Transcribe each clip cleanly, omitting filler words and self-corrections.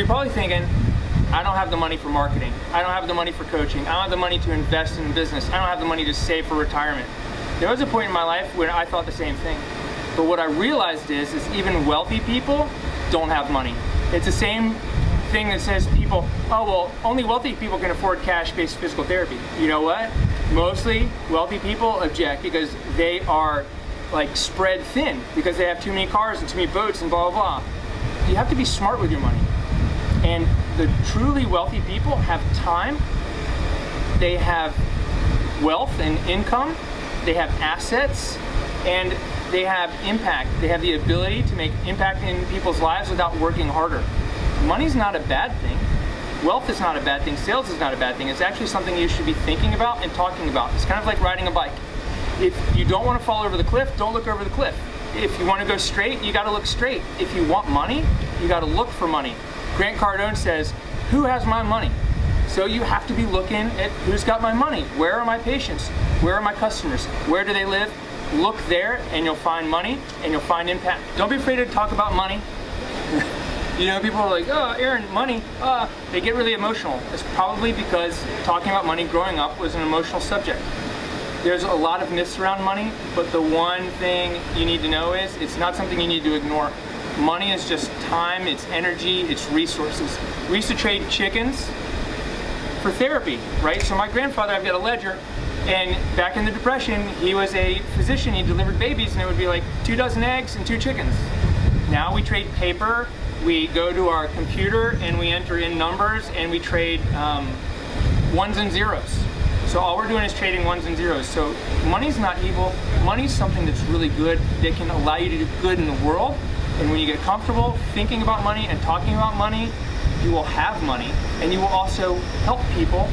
you're probably thinking, I don't have the money for marketing. I don't have the money for coaching. I don't have the money to invest in business. I don't have the money to save for retirement. There was a point in my life when I thought the same thing. But what I realized is even wealthy people don't have money. It's the same thing that says people, oh, well, only wealthy people can afford cash-based physical therapy. You know what? Mostly wealthy people object because they are like spread thin because they have too many cars and too many boats and blah, blah, blah. You have to be smart with your money. And the truly wealthy people have time, they have wealth and income, they have assets, and they have impact. They have the ability to make impact in people's lives without working harder. Money's not a bad thing. Wealth is not a bad thing. Sales is not a bad thing. It's actually something you should be thinking about and talking about. It's kind of like riding a bike. If you don't want to fall over the cliff, don't look over the cliff. If you want to go straight, you got to look straight. If you want money, you got to look for money. Grant Cardone says, who has my money? So you have to be looking at who's got my money. Where are my patients? Where are my customers? Where do they live? Look there and you'll find money and you'll find impact. Don't be afraid to talk about money. You know, people are like, oh, Aaron, money. They get really emotional. It's probably because talking about money growing up was an emotional subject. There's a lot of myths around money, but the one thing you need to know is it's not something you need to ignore. Money is just time, it's energy, it's resources. We used to trade chickens for therapy, right? So my grandfather, I've got a ledger, and back in the Depression, he was a physician, he delivered babies, and it would be like 2 dozen eggs and 2 chickens. Now we trade paper, we go to our computer, and we enter in numbers, and we trade ones and zeros. So all we're doing is trading ones and zeros. So money's not evil, money's something that's really good, that can allow you to do good in the world. And when you get comfortable thinking about money and talking about money, you will have money, and you will also help people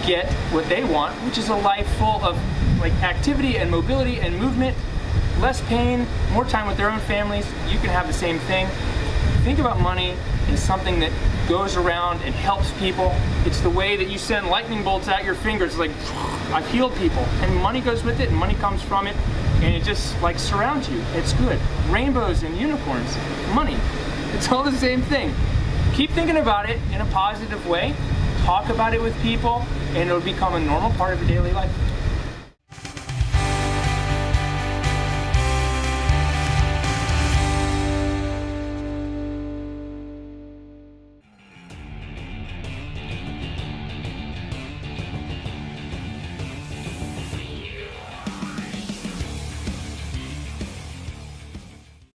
get what they want, which is a life full of like activity and mobility and movement, less pain, more time with their own families. You can have the same thing. Think about money as something that goes around and helps people. It's the way that you send lightning bolts out your fingers, like I've healed people, and money goes with it, and money comes from it, and it just like surrounds you. It's good. Rainbows and unicorns, money. It's all the same thing. Keep thinking about it in a positive way. Talk about it with people, and it'll become a normal part of your daily life.